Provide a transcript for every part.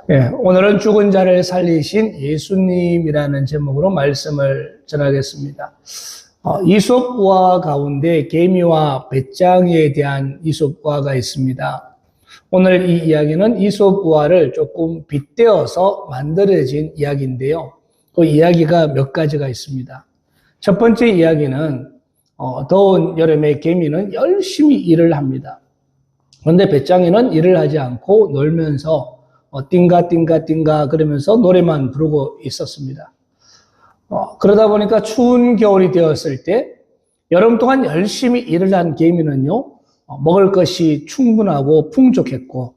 오늘은 죽은 자를 살리신 예수님이라는 제목으로 말씀을 전하겠습니다. 이솝우화 가운데 개미와 배짱이에 대한 이솝우화가 있습니다. 오늘 이 이야기는 이솝우화를 조금 빗대어서 만들어진 이야기인데요. 그 이야기가 몇 가지가 있습니다. 첫 번째 이야기는 더운 여름에 개미는 열심히 일을 합니다. 그런데 배짱이는 일을 하지 않고 놀면서 띵가 띵가 띵가 그러면서 노래만 부르고 있었습니다. 그러다 보니까 추운 겨울이 되었을 때 여름 동안 열심히 일을 한 개미는요, 먹을 것이 충분하고 풍족했고,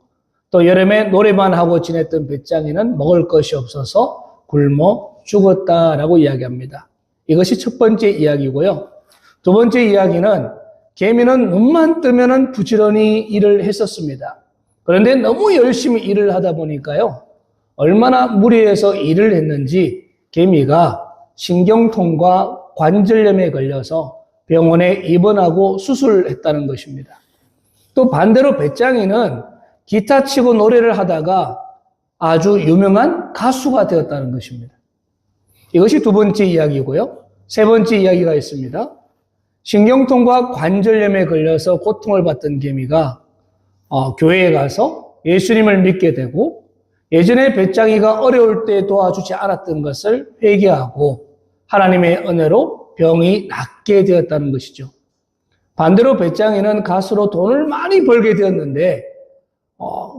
또 여름에 노래만 하고 지냈던 배짱이는 먹을 것이 없어서 굶어 죽었다라고 이야기합니다. 이것이 첫 번째 이야기고요. 두 번째 이야기는 개미는 눈만 뜨면은 부지런히 일을 했었습니다. 그런데 너무 열심히 일을 하다 보니까요, 얼마나 무리해서 일을 했는지 개미가 신경통과 관절염에 걸려서 병원에 입원하고 수술했다는 것입니다. 또 반대로 배짱이는 기타 치고 노래를 하다가 아주 유명한 가수가 되었다는 것입니다. 이것이 두 번째 이야기고요. 세 번째 이야기가 있습니다. 신경통과 관절염에 걸려서 고통을 받던 개미가 교회에 가서 예수님을 믿게 되고, 예전에 배짱이가 어려울 때 도와주지 않았던 것을 회개하고 하나님의 은혜로 병이 낫게 되었다는 것이죠. 반대로 배짱이는 가수로 돈을 많이 벌게 되었는데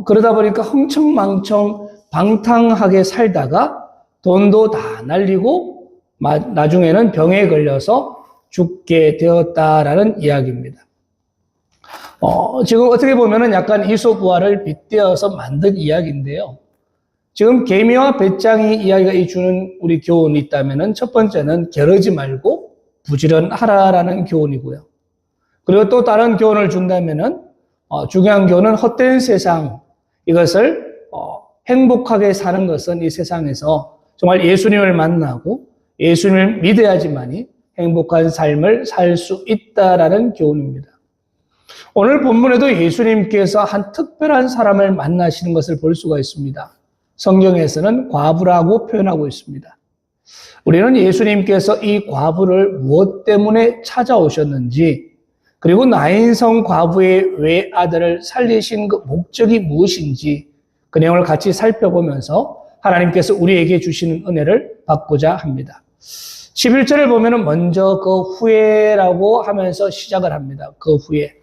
그러다 보니까 흥청망청 방탕하게 살다가 돈도 다 날리고 나중에는 병에 걸려서 죽게 되었다라는 이야기입니다. 지금 어떻게 보면은 약간 이솝우화를 빗대어서 만든 이야기인데요. 지금 개미와 배짱이 이야기가 주는 우리 교훈이 있다면은 첫 번째는 게으르지 말고 부지런하라라는 교훈이고요. 그리고 또 다른 교훈을 준다면은 중요한 교훈은 헛된 세상, 이것을 행복하게 사는 것은 이 세상에서 정말 예수님을 만나고 예수님을 믿어야지만이 행복한 삶을 살 수 있다라는 교훈입니다. 오늘 본문에도 예수님께서 한 특별한 사람을 만나시는 것을 볼 수가 있습니다. 성경에서는 과부라고 표현하고 있습니다. 우리는 예수님께서 이 과부를 무엇 때문에 찾아오셨는지, 그리고 나인성 과부의 외아들을 살리신 그 목적이 무엇인지 그 내용을 같이 살펴보면서 하나님께서 우리에게 주시는 은혜를 받고자 합니다. 11절을 보면 먼저 그 후에라고 하면서 시작을 합니다. 그 후에.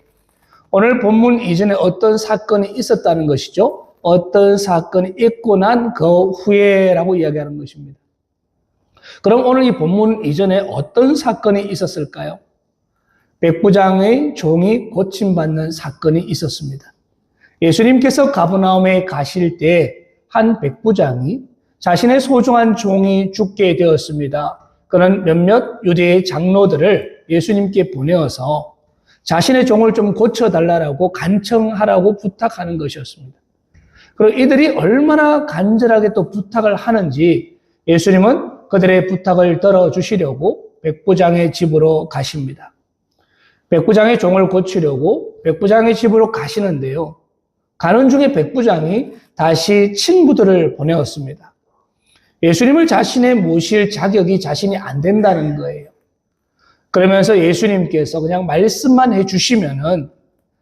오늘 본문 이전에 어떤 사건이 있었다는 것이죠. 어떤 사건이 있고 난 그 후에라고 이야기하는 것입니다. 그럼 오늘 이 본문 이전에 어떤 사건이 있었을까요? 백부장의 종이 고침받는 사건이 있었습니다. 예수님께서 가버나움에 가실 때 한 백부장이 자신의 소중한 종이 죽게 되었습니다. 그는 몇몇 유대의 장로들을 예수님께 보내어서 자신의 종을 좀 고쳐달라고 간청하라고 부탁하는 것이었습니다. 그리고 이들이 얼마나 간절하게 또 부탁을 하는지 예수님은 그들의 부탁을 들어주시려고 백부장의 집으로 가십니다. 백부장의 종을 고치려고 백부장의 집으로 가시는데요. 가는 중에 백부장이 다시 친구들을 보내었습니다. 예수님을 자신의 모실 자격이 자신이 안 된다는 거예요. 그러면서 예수님께서 그냥 말씀만 해주시면은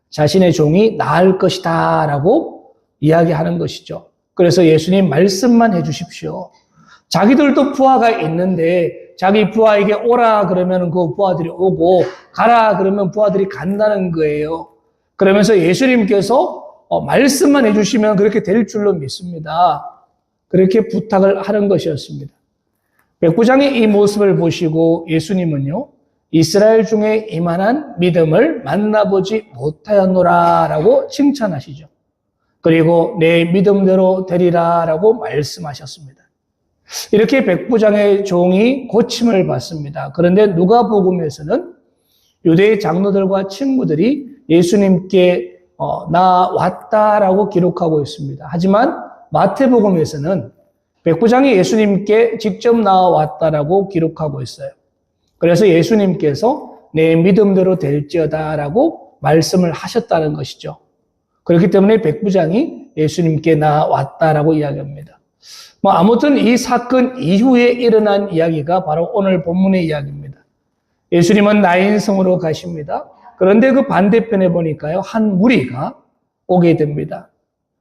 자신의 종이 나을 것이다 라고 이야기하는 것이죠. 그래서 예수님 말씀만 해주십시오. 자기들도 부하가 있는데 자기 부하에게 오라 그러면 그 부하들이 오고 가라 그러면 부하들이 간다는 거예요. 그러면서 예수님께서 말씀만 해주시면 그렇게 될 줄로 믿습니다. 그렇게 부탁을 하는 것이었습니다. 백부장의 이 모습을 보시고 예수님은요, 이스라엘 중에 이만한 믿음을 만나보지 못하였노라 라고 칭찬하시죠. 그리고 내 믿음대로 되리라 라고 말씀하셨습니다. 이렇게 백부장의 종이 고침을 받습니다. 그런데 누가복음에서는 유대의 장로들과 친구들이 예수님께 나 왔다라고 기록하고 있습니다. 하지만 마태복음에서는 백부장이 예수님께 직접 나왔다라고 기록하고 있어요. 그래서 예수님께서 내 믿음대로 될지어다라고 말씀을 하셨다는 것이죠. 그렇기 때문에 백부장이 예수님께 나왔다라고 이야기합니다. 아무튼 이 사건 이후에 일어난 이야기가 바로 오늘 본문의 이야기입니다. 예수님은 나인성으로 가십니다. 그런데 그 반대편에 보니까요, 한 무리가 오게 됩니다.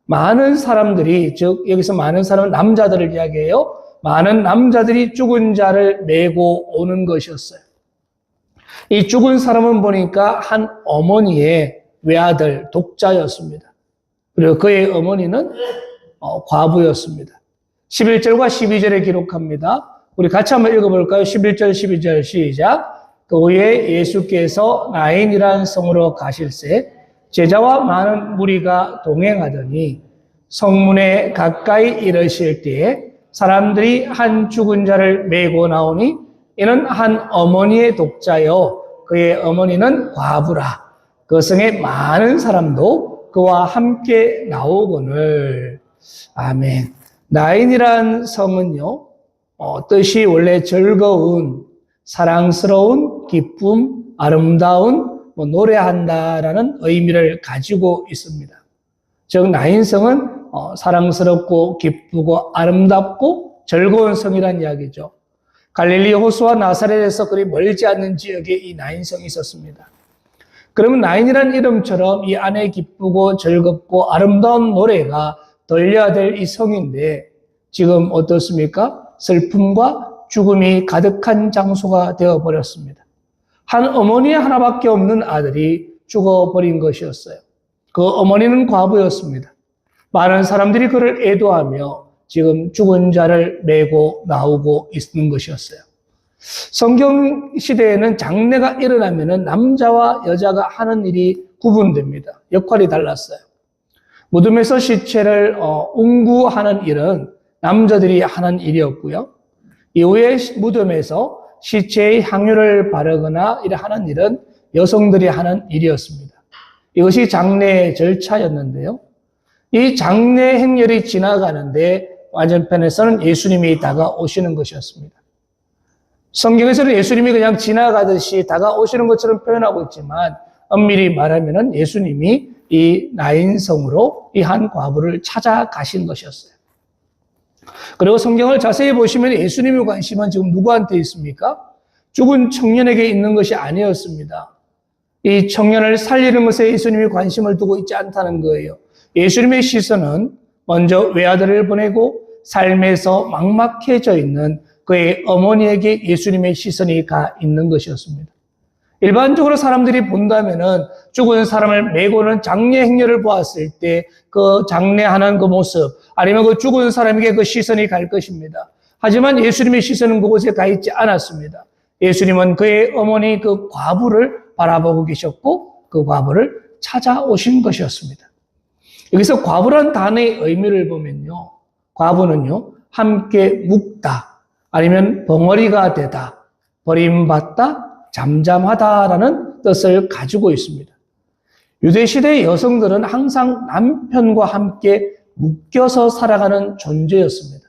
많은 사람들이, 즉 여기서 많은 사람은 남자들을 이야기해요. 많은 남자들이 죽은 자를 메고 오는 것이었어요. 이 죽은 사람은 보니까 한 어머니의 외아들, 독자였습니다. 그리고 그의 어머니는 과부였습니다. 11절과 12절에 기록합니다. 우리 같이 한번 읽어볼까요? 11절, 12절 시작. 그 후에 예수께서 나인이라는 성으로 가실새 제자와 많은 무리가 동행하더니 성문에 가까이 이르실 때에 사람들이 한 죽은 자를 메고 나오니 이는 한 어머니의 독자요 그의 어머니는 과부라. 그 성에 많은 사람도 그와 함께 나오거늘. 아멘. 나인이란 성은요, 뜻이 원래 즐거운, 사랑스러운, 기쁨, 아름다운, 노래한다라는 의미를 가지고 있습니다. 즉 나인성은 사랑스럽고 기쁘고 아름답고 즐거운 성이라는 이야기죠. 갈릴리 호수와 나사렛에서 그리 멀지 않는 지역에 이 나인성이 있었습니다. 그러면 나인이라는 이름처럼 이 안에 기쁘고 즐겁고 아름다운 노래가 들려야 될 이 성인데 지금 어떻습니까? 슬픔과 죽음이 가득한 장소가 되어버렸습니다. 한 어머니의 하나밖에 없는 아들이 죽어버린 것이었어요. 그 어머니는 과부였습니다. 많은 사람들이 그를 애도하며 지금 죽은 자를 메고 나오고 있는 것이었어요. 성경 시대에는 장례가 일어나면 남자와 여자가 하는 일이 구분됩니다. 역할이 달랐어요. 무덤에서 시체를 운구하는 일은 남자들이 하는 일이었고요. 이후에 무덤에서 시체의 향유를 바르거나 하는 일은 여성들이 하는 일이었습니다. 이것이 장례의 절차였는데요. 이 장례 행렬이 지나가는데 맞은편에서는 예수님이 다가오시는 것이었습니다. 성경에서는 예수님이 그냥 지나가듯이 다가오시는 것처럼 표현하고 있지만 엄밀히 말하면 예수님이 이 나인성으로 이 한 과부를 찾아가신 것이었어요. 그리고 성경을 자세히 보시면 예수님의 관심은 지금 누구한테 있습니까? 죽은 청년에게 있는 것이 아니었습니다. 이 청년을 살리는 것에 예수님이 관심을 두고 있지 않다는 거예요. 예수님의 시선은 먼저 외아들을 보내고 삶에서 막막해져 있는 그의 어머니에게 예수님의 시선이 가 있는 것이었습니다. 일반적으로 사람들이 본다면은 죽은 사람을 메고는 장례 행렬을 보았을 때 그 장례하는 그 모습 아니면 그 죽은 사람에게 그 시선이 갈 것입니다. 하지만 예수님의 시선은 그곳에 가 있지 않았습니다. 예수님은 그의 어머니 그 과부를 바라보고 계셨고 그 과부를 찾아오신 것이었습니다. 여기서 과부란 단어의 의미를 보면요. 과부는요. 함께 묵다 아니면 벙어리가 되다, 버림받다, 잠잠하다라는 뜻을 가지고 있습니다. 유대시대의 여성들은 항상 남편과 함께 묶여서 살아가는 존재였습니다.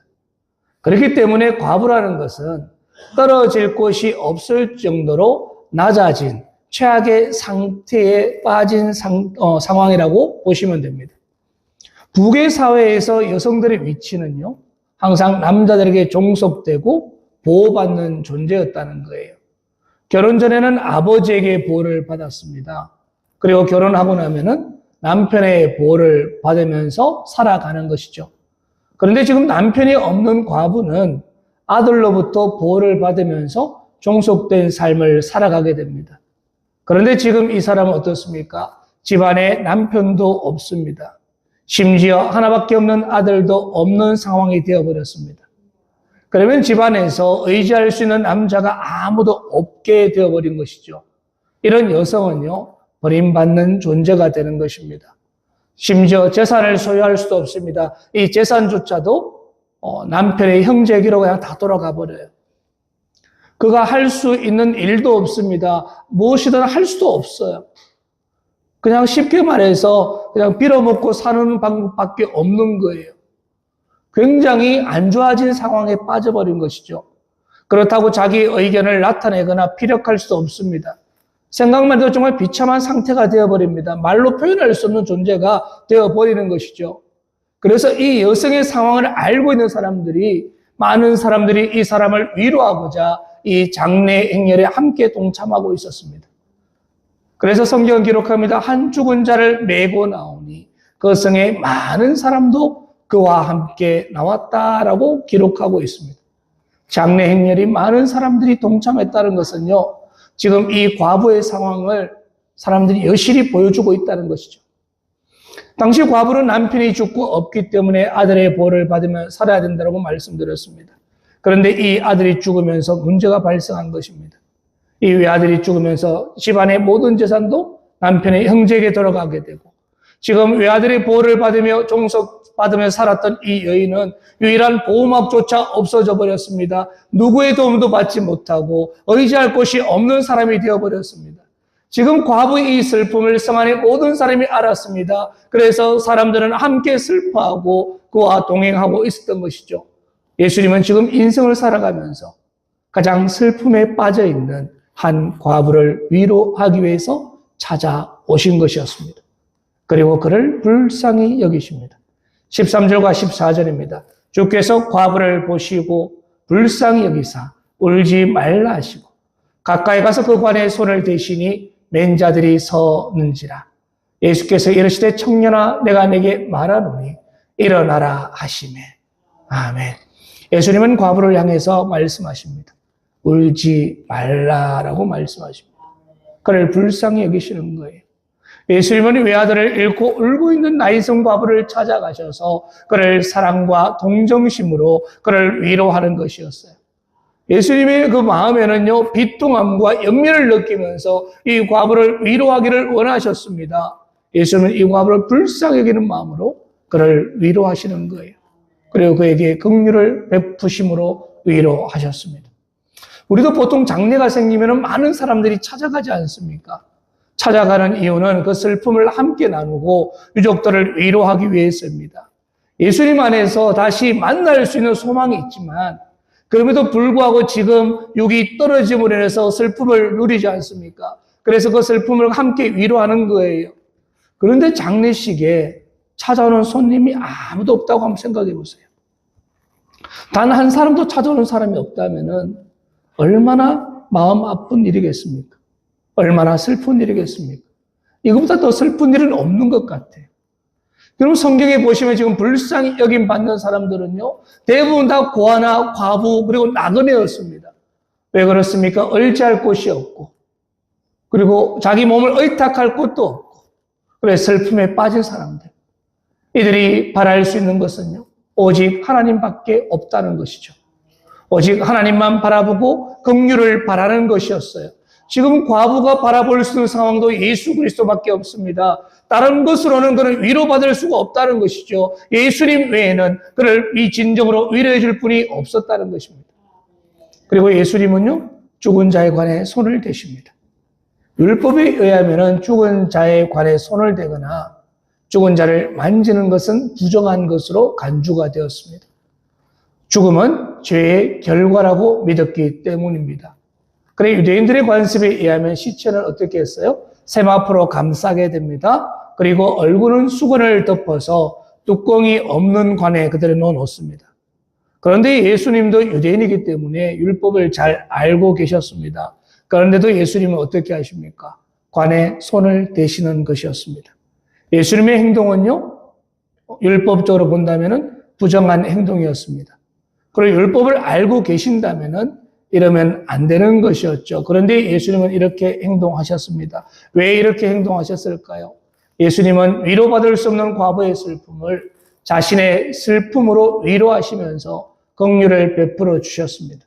그렇기 때문에 과부라는 것은 떨어질 곳이 없을 정도로 낮아진 최악의 상태에 빠진 상황이라고 보시면 됩니다. 북의 사회에서 여성들의 위치는요, 항상 남자들에게 종속되고 보호받는 존재였다는 거예요. 결혼 전에는 아버지에게 보호를 받았습니다. 그리고 결혼하고 나면은 남편의 보호를 받으면서 살아가는 것이죠. 그런데 지금 남편이 없는 과부는 아들로부터 보호를 받으면서 종속된 삶을 살아가게 됩니다. 그런데 지금 이 사람은 어떻습니까? 집안에 남편도 없습니다. 심지어 하나밖에 없는 아들도 없는 상황이 되어버렸습니다. 그러면 집안에서 의지할 수 있는 남자가 아무도 없게 되어버린 것이죠. 이런 여성은요, 버림받는 존재가 되는 것입니다. 심지어 재산을 소유할 수도 없습니다. 이 재산조차도 남편의 형제에게로 그냥 다 돌아가 버려요. 그가 할 수 있는 일도 없습니다. 무엇이든 할 수도 없어요. 그냥 쉽게 말해서 그냥 빌어먹고 사는 방법밖에 없는 거예요. 굉장히 안 좋아진 상황에 빠져버린 것이죠. 그렇다고 자기 의견을 나타내거나 피력할 수도 없습니다. 생각만 해도 정말 비참한 상태가 되어버립니다. 말로 표현할 수 없는 존재가 되어버리는 것이죠. 그래서 이 여성의 상황을 알고 있는 사람들이, 많은 사람들이 이 사람을 위로하고자 이 장례 행렬에 함께 동참하고 있었습니다. 그래서 성경은 기록합니다. 한 죽은 자를 메고 나오니 그 성에 많은 사람도 그와 함께 나왔다라고 기록하고 있습니다. 장례 행렬이 많은 사람들이 동참했다는 것은요, 지금 이 과부의 상황을 사람들이 여실히 보여주고 있다는 것이죠. 당시 과부는 남편이 죽고 없기 때문에 아들의 보호를 받으며 살아야 된다고 말씀드렸습니다. 그런데 이 아들이 죽으면서 문제가 발생한 것입니다. 이 외아들이 죽으면서 집안의 모든 재산도 남편의 형제에게 돌아가게 되고, 지금 외아들의 보호를 받으며 종속받으며 살았던 이 여인은 유일한 보호막조차 없어져 버렸습니다. 누구의 도움도 받지 못하고 의지할 곳이 없는 사람이 되어버렸습니다. 지금 과부의 이 슬픔을 성 안의 모든 사람이 알았습니다. 그래서 사람들은 함께 슬퍼하고 그와 동행하고 있었던 것이죠. 예수님은 지금 인생을 살아가면서 가장 슬픔에 빠져있는 한 과부를 위로하기 위해서 찾아오신 것이었습니다. 그리고 그를 불쌍히 여기십니다. 13절과 14절입니다. 주께서 과부를 보시고 불쌍히 여기사 울지 말라 하시고 가까이 가서 그 관에 손을 대시니 맨 자들이 서는지라. 예수께서 이르시되 청년아 내가 내게 말하노니 일어나라 하시매. 아멘. 예수님은 과부를 향해서 말씀하십니다. 울지 말라라고 말씀하십니다. 그를 불쌍히 여기시는 거예요. 예수님은 외아들을 잃고 울고 있는 나이성 과부를 찾아가셔서 그를 사랑과 동정심으로 그를 위로하는 것이었어요. 예수님의 그 마음에는요, 비통함과 연민을 느끼면서 이 과부를 위로하기를 원하셨습니다. 예수님은 이 과부를 불쌍히 여기는 마음으로 그를 위로하시는 거예요. 그리고 그에게 긍휼을 베푸심으로 위로하셨습니다. 우리도 보통 장례가 생기면 많은 사람들이 찾아가지 않습니까? 찾아가는 이유는 그 슬픔을 함께 나누고 유족들을 위로하기 위해서입니다. 예수님 안에서 다시 만날 수 있는 소망이 있지만 그럼에도 불구하고 지금 육이 떨어짐으로 인해서 슬픔을 누리지 않습니까? 그래서 그 슬픔을 함께 위로하는 거예요. 그런데 장례식에 찾아오는 손님이 아무도 없다고 한번 생각해 보세요. 단 한 사람도 찾아오는 사람이 없다면 얼마나 마음 아픈 일이겠습니까? 얼마나 슬픈 일이겠습니까? 이것보다 더 슬픈 일은 없는 것 같아요. 그럼 성경에 보시면 지금 불쌍히 여김 받는 사람들은요, 대부분 다 고아나 과부 그리고 나그네였습니다. 왜 그렇습니까? 의지할 곳이 없고, 그리고 자기 몸을 의탁할 곳도 없고, 그래 슬픔에 빠진 사람들. 이들이 바랄 수 있는 것은요, 오직 하나님밖에 없다는 것이죠. 오직 하나님만 바라보고 긍휼을 바라는 것이었어요. 지금 과부가 바라볼 수 있는 상황도 예수 그리스도밖에 없습니다. 다른 것으로는 그는 위로받을 수가 없다는 것이죠. 예수님 외에는 그를 이 진정으로 위로해 줄 분이 없었다는 것입니다. 그리고 예수님은요, 죽은 자에 관해 손을 대십니다. 율법에 의하면 죽은 자에 관해 손을 대거나 죽은 자를 만지는 것은 부정한 것으로 간주가 되었습니다. 죽음은 죄의 결과라고 믿었기 때문입니다. 그래 유대인들의 관습에 의하면 시체는 어떻게 했어요? 세마포로 감싸게 됩니다. 그리고 얼굴은 수건을 덮어서 뚜껑이 없는 관에 그대로 넣어놓습니다. 그런데 예수님도 유대인이기 때문에 율법을 잘 알고 계셨습니다. 그런데도 예수님은 어떻게 하십니까? 관에 손을 대시는 것이었습니다. 예수님의 행동은요, 율법적으로 본다면 부정한 행동이었습니다. 그리고 율법을 알고 계신다면 이러면 안 되는 것이었죠. 그런데 예수님은 이렇게 행동하셨습니다. 왜 이렇게 행동하셨을까요? 예수님은 위로받을 수 없는 과부의 슬픔을 자신의 슬픔으로 위로하시면서 긍휼을 베풀어 주셨습니다.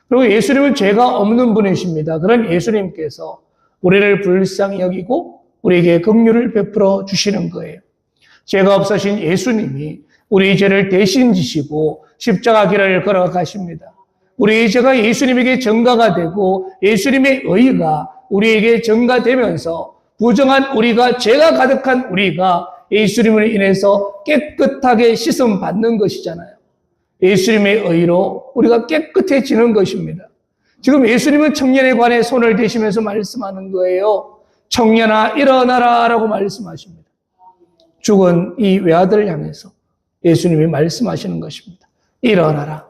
그리고 예수님은 죄가 없는 분이십니다. 그런 예수님께서 우리를 불쌍히 여기고 우리에게 긍휼을 베풀어 주시는 거예요. 죄가 없으신 예수님이 우리 죄를 대신 지시고 십자가 길을 걸어가십니다. 우리의 죄가 예수님에게 전가가 되고 예수님의 의가 우리에게 전가되면서 부정한 우리가, 죄가 가득한 우리가 예수님을 인해서 깨끗하게 씻음 받는 것이잖아요. 예수님의 의로 우리가 깨끗해지는 것입니다. 지금 예수님은 청년에 관해 손을 대시면서 말씀하는 거예요. 청년아 일어나라 라고 말씀하십니다. 죽은 이 외아들을 향해서 예수님이 말씀하시는 것입니다. 일어나라.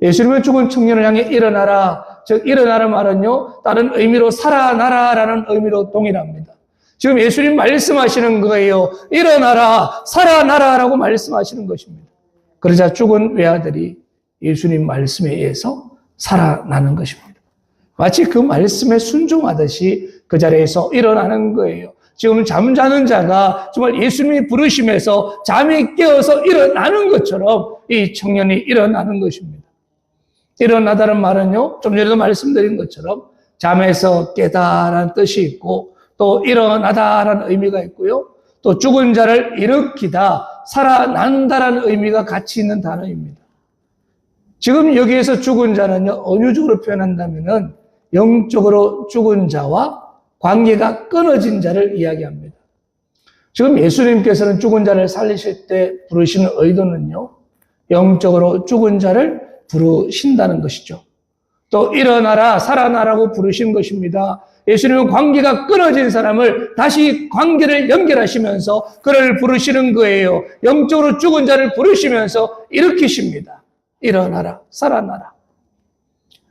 예수님은 죽은 청년을 향해 일어나라. 즉 일어나라 말은요, 다른 의미로 살아나라라는 의미로 동일합니다. 지금 예수님 말씀하시는 거예요. 일어나라, 살아나라라고 말씀하시는 것입니다. 그러자 죽은 외아들이 예수님 말씀에 의해서 살아나는 것입니다. 마치 그 말씀에 순종하듯이 그 자리에서 일어나는 거예요. 지금 잠자는 자가 정말 예수님이 부르시면서 잠이 깨어서 일어나는 것처럼 이 청년이 일어나는 것입니다. 일어나다는 말은요, 좀 전에도 말씀드린 것처럼 잠에서 깨다라는 뜻이 있고 또 일어나다라는 의미가 있고요. 또 죽은 자를 일으키다, 살아난다라는 의미가 같이 있는 단어입니다. 지금 여기에서 죽은 자는요, 언유적으로 표현한다면은 영적으로 죽은 자와 관계가 끊어진 자를 이야기합니다. 지금 예수님께서는 죽은 자를 살리실 때 부르시는 의도는요, 영적으로 죽은 자를 부르신다는 것이죠. 또 일어나라, 살아나라고 부르신 것입니다. 예수님은 관계가 끊어진 사람을 다시 관계를 연결하시면서 그를 부르시는 거예요. 영적으로 죽은 자를 부르시면서 일으키십니다. 일어나라, 살아나라.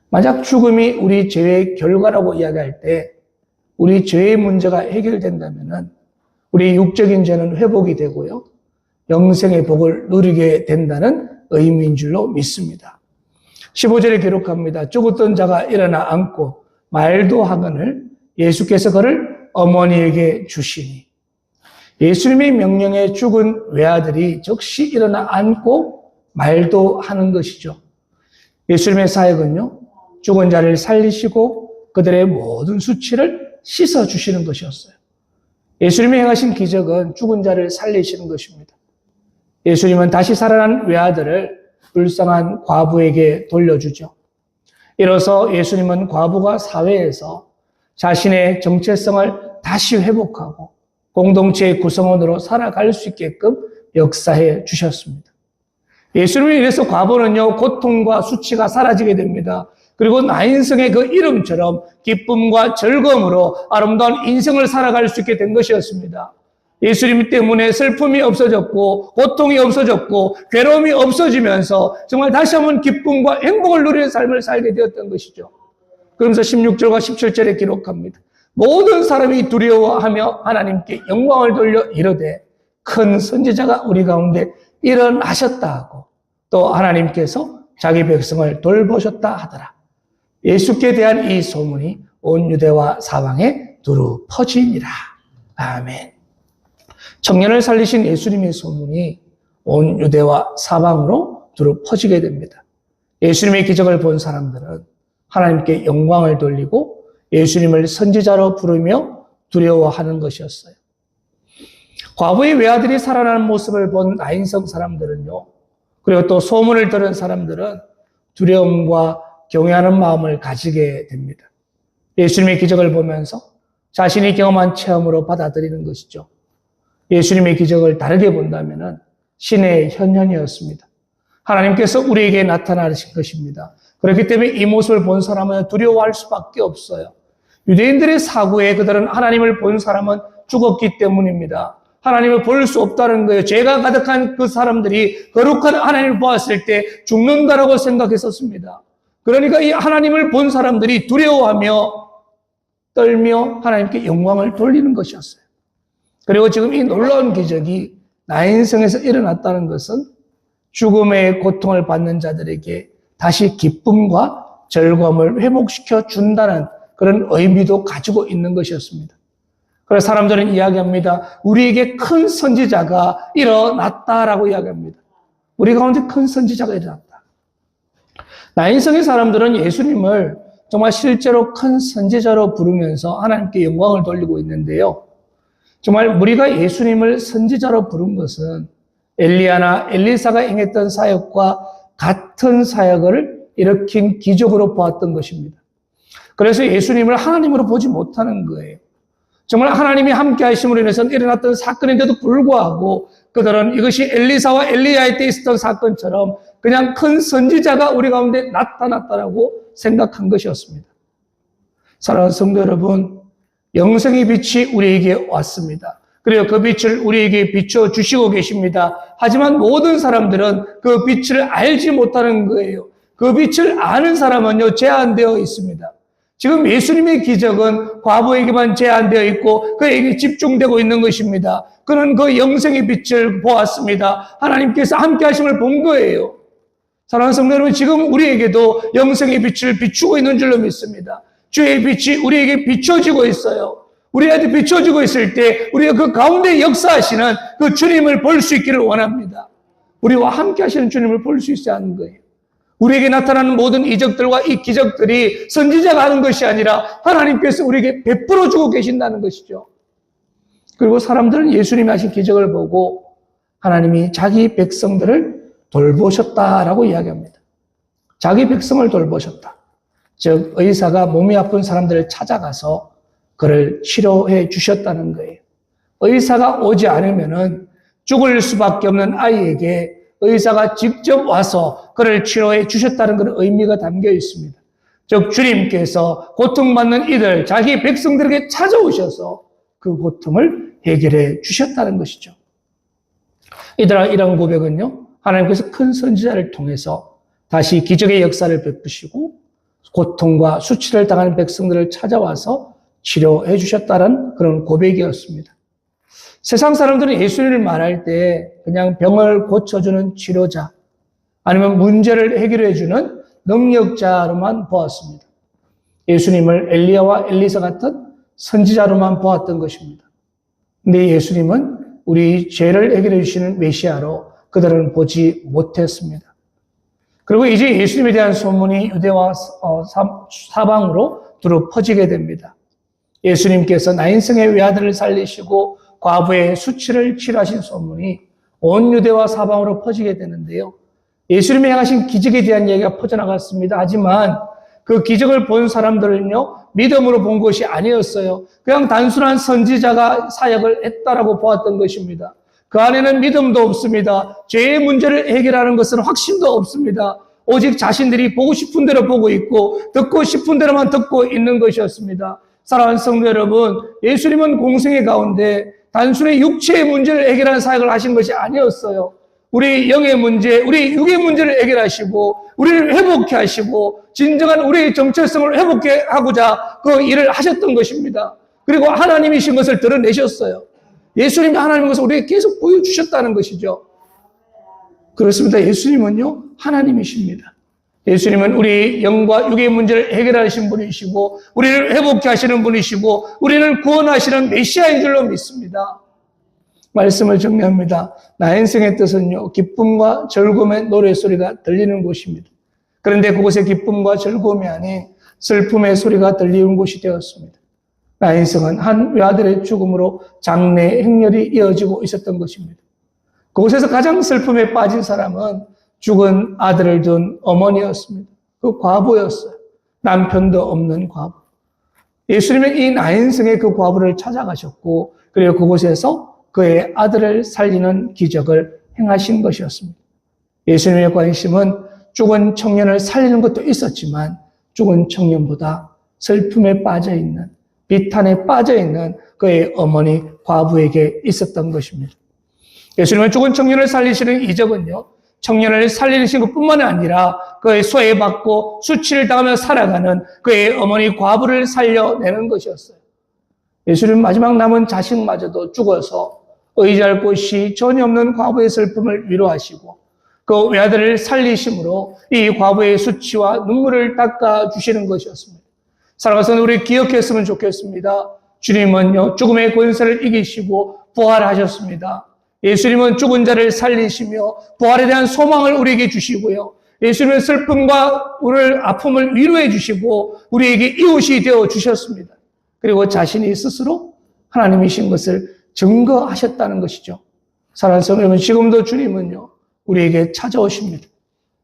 만약 죽음이 우리 죄의 결과라고 이야기할 때 우리 죄의 문제가 해결된다면 우리 육적인 죄는 회복이 되고요. 영생의 복을 누리게 된다는 의미인 줄로 믿습니다. 15절에 기록합니다. 죽었던 자가 일어나 앉고 말도 하거늘 예수께서 그를 어머니에게 주시니. 예수님의 명령에 죽은 외아들이 즉시 일어나 앉고 말도 하는 것이죠. 예수님의 사역은요, 죽은 자를 살리시고 그들의 모든 수치를 씻어주시는 것이었어요. 예수님이 행하신 기적은 죽은 자를 살리시는 것입니다. 예수님은 다시 살아난 외아들을 불쌍한 과부에게 돌려주죠. 이로써 예수님은 과부가 사회에서 자신의 정체성을 다시 회복하고 공동체의 구성원으로 살아갈 수 있게끔 역사해 주셨습니다. 예수님을 인해서 과부는요, 고통과 수치가 사라지게 됩니다. 그리고 나인성의 그 이름처럼 기쁨과 즐거움으로 아름다운 인생을 살아갈 수 있게 된 것이었습니다. 예수님 때문에 슬픔이 없어졌고 고통이 없어졌고 괴로움이 없어지면서 정말 다시 한번 기쁨과 행복을 누리는 삶을 살게 되었던 것이죠. 그러면서 16절과 17절에 기록합니다. 모든 사람이 두려워하며 하나님께 영광을 돌려 이르되 큰 선지자가 우리 가운데 일어나셨다 하고 또 하나님께서 자기 백성을 돌보셨다 하더라. 예수께 대한 이 소문이 온 유대와 사방에 두루 퍼지니라. 아멘. 청년을 살리신 예수님의 소문이 온 유대와 사방으로 두루 퍼지게 됩니다. 예수님의 기적을 본 사람들은 하나님께 영광을 돌리고 예수님을 선지자로 부르며 두려워하는 것이었어요. 과부의 외아들이 살아나는 모습을 본 나인성 사람들은요, 그리고 또 소문을 들은 사람들은 두려움과 경외하는 마음을 가지게 됩니다. 예수님의 기적을 보면서 자신이 경험한 체험으로 받아들이는 것이죠. 예수님의 기적을 다르게 본다면 신의 현현이었습니다. 하나님께서 우리에게 나타나신 것입니다. 그렇기 때문에 이 모습을 본 사람은 두려워할 수밖에 없어요. 유대인들의 사고에 그들은 하나님을 본 사람은 죽었기 때문입니다. 하나님을 볼 수 없다는 거예요. 죄가 가득한 그 사람들이 거룩한 하나님을 보았을 때 죽는다라고 생각했었습니다. 그러니까 이 하나님을 본 사람들이 두려워하며 떨며 하나님께 영광을 돌리는 것이었어요. 그리고 지금 이 놀라운 기적이 나인성에서 일어났다는 것은 죽음의 고통을 받는 자들에게 다시 기쁨과 즐거움을 회복시켜 준다는 그런 의미도 가지고 있는 것이었습니다. 그래서 사람들은 이야기합니다. 우리에게 큰 선지자가 일어났다라고 이야기합니다. 우리 가운데 큰 선지자가 일어났다. 나인성의 사람들은 예수님을 정말 실제로 큰 선지자로 부르면서 하나님께 영광을 돌리고 있는데요. 정말 우리가 예수님을 선지자로 부른 것은 엘리야나 엘리사가 행했던 사역과 같은 사역을 일으킨 기적으로 보았던 것입니다. 그래서 예수님을 하나님으로 보지 못하는 거예요. 정말 하나님이 함께 하심으로 인해서 일어났던 사건인데도 불구하고 그들은 이것이 엘리사와 엘리야의 때 있었던 사건처럼 그냥 큰 선지자가 우리 가운데 나타났다라고 생각한 것이었습니다. 사랑하는 성도 여러분, 영생의 빛이 우리에게 왔습니다. 그리고 그 빛을 우리에게 비춰주시고 계십니다. 하지만 모든 사람들은 그 빛을 알지 못하는 거예요. 그 빛을 아는 사람은요, 제한되어 있습니다. 지금 예수님의 기적은 과부에게만 제한되어 있고 그에게 집중되고 있는 것입니다. 그는 그 영생의 빛을 보았습니다. 하나님께서 함께 하심을 본 거예요. 사랑하는 성도 여러분, 지금 우리에게도 영생의 빛을 비추고 있는 줄로 믿습니다. 주의 빛이 우리에게 비춰지고 있어요. 우리한테 비춰지고 있을 때 우리가 그 가운데 역사하시는 그 주님을 볼 수 있기를 원합니다. 우리와 함께 하시는 주님을 볼 수 있어야 하는 거예요. 우리에게 나타나는 모든 이적들과 이 기적들이 선지자가 하는 것이 아니라 하나님께서 우리에게 베풀어 주고 계신다는 것이죠. 그리고 사람들은 예수님이 하신 기적을 보고 하나님이 자기 백성들을 돌보셨다라고 이야기합니다. 자기 백성을 돌보셨다. 즉 의사가 몸이 아픈 사람들을 찾아가서 그를 치료해 주셨다는 거예요. 의사가 오지 않으면은 죽을 수밖에 없는 아이에게 의사가 직접 와서 그를 치료해 주셨다는 그런 의미가 담겨 있습니다. 즉 주님께서 고통받는 이들, 자기 백성들에게 찾아오셔서 그 고통을 해결해 주셨다는 것이죠. 이들아, 이런 고백은요, 하나님께서 큰 선지자를 통해서 다시 기적의 역사를 베푸시고 고통과 수치를 당하는 백성들을 찾아와서 치료해 주셨다는 그런 고백이었습니다. 세상 사람들은 예수님을 말할 때 그냥 병을 고쳐주는 치료자, 아니면 문제를 해결해주는 능력자로만 보았습니다. 예수님을 엘리야와 엘리사 같은 선지자로만 보았던 것입니다. 근데 예수님은 우리 죄를 해결해 주시는 메시아로 그들은 보지 못했습니다. 그리고 이제 예수님에 대한 소문이 유대와 사방으로 두루 퍼지게 됩니다. 예수님께서 나인성의 외아들을 살리시고 과부의 수치를 치료하신 소문이 온 유대와 사방으로 퍼지게 되는데요. 예수님이 행하신 기적에 대한 얘기가 퍼져나갔습니다. 하지만 그 기적을 본 사람들은요, 믿음으로 본 것이 아니었어요. 그냥 단순한 선지자가 사역을 했다라고 보았던 것입니다. 그 안에는 믿음도 없습니다. 죄의 문제를 해결하는 것은 확신도 없습니다. 오직 자신들이 보고 싶은 대로 보고 있고 듣고 싶은 대로만 듣고 있는 것이었습니다. 사랑하는 성도 여러분, 예수님은 공생애 가운데 단순히 육체의 문제를 해결하는 사역을 하신 것이 아니었어요. 우리 영의 문제, 우리 육의 문제를 해결하시고 우리를 회복케 하시고 진정한 우리의 정체성을 회복케 하고자 그 일을 하셨던 것입니다. 그리고 하나님이신 것을 드러내셨어요. 예수님이 하나님인 것을 우리에게 계속 보여주셨다는 것이죠. 그렇습니다. 예수님은요, 하나님이십니다. 예수님은 우리 영과 육의 문제를 해결하신 분이시고 우리를 회복케 하시는 분이시고 우리를 구원하시는 메시아인 줄로 믿습니다. 말씀을 정리합니다. 나인성의 뜻은요, 기쁨과 즐거움의 노래소리가 들리는 곳입니다. 그런데 그곳에 기쁨과 즐거움이 아닌 슬픔의 소리가 들리는 곳이 되었습니다. 나인성은 한 외아들의 죽음으로 장례 행렬이 이어지고 있었던 것입니다. 그곳에서 가장 슬픔에 빠진 사람은 죽은 아들을 둔 어머니였습니다. 그 과부였어요. 남편도 없는 과부. 예수님은 이 나인성의 그 과부를 찾아가셨고 그리고 그곳에서 그의 아들을 살리는 기적을 행하신 것이었습니다. 예수님의 관심은 죽은 청년을 살리는 것도 있었지만 죽은 청년보다 슬픔에 빠져있는, 비탄에 빠져있는 그의 어머니 과부에게 있었던 것입니다. 예수님은 죽은 청년을 살리시는 이적은요, 청년을 살리신 것뿐만 아니라 그의 소외받고 수치를 당하며 살아가는 그의 어머니 과부를 살려내는 것이었어요. 예수님은 마지막 남은 자식마저도 죽어서 의지할 곳이 전혀 없는 과부의 슬픔을 위로하시고 그 외아들을 살리심으로 이 과부의 수치와 눈물을 닦아주시는 것이었습니다. 살아가서 우리 기억했으면 좋겠습니다. 주님은요, 죽음의 권세를 이기시고 부활하셨습니다. 예수님은 죽은 자를 살리시며 부활에 대한 소망을 우리에게 주시고요. 예수님은 슬픔과 우리의 아픔을 위로해 주시고 우리에게 이웃이 되어 주셨습니다. 그리고 자신이 스스로 하나님이신 것을 증거하셨다는 것이죠. 사랑하는 성도 여러분, 지금도 주님은요, 우리에게 찾아오십니다.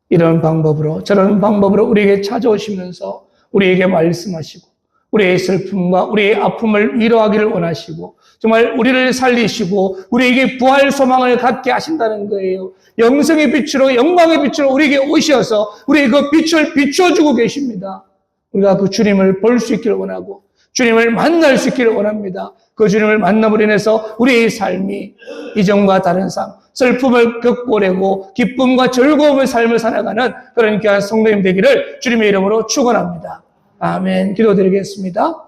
이런 방법으로, 저런 방법으로 우리에게 찾아오시면서 우리에게 말씀하시고 우리의 슬픔과 우리의 아픔을 위로하기를 원하시고 정말 우리를 살리시고 우리에게 부활 소망을 갖게 하신다는 거예요. 영생의 빛으로, 영광의 빛으로 우리에게 오셔서 우리의 그 빛을 비춰주고 계십니다. 우리가 그 주님을 볼 수 있기를 원하고 주님을 만날 수 있기를 원합니다. 그 주님을 만남으로 인해서 우리의 삶이 이전과 다른 삶, 슬픔을 겪고내고 기쁨과 즐거움의 삶을 살아가는 그런 귀한 성도님 되기를 주님의 이름으로 축원합니다. 아멘. 기도드리겠습니다.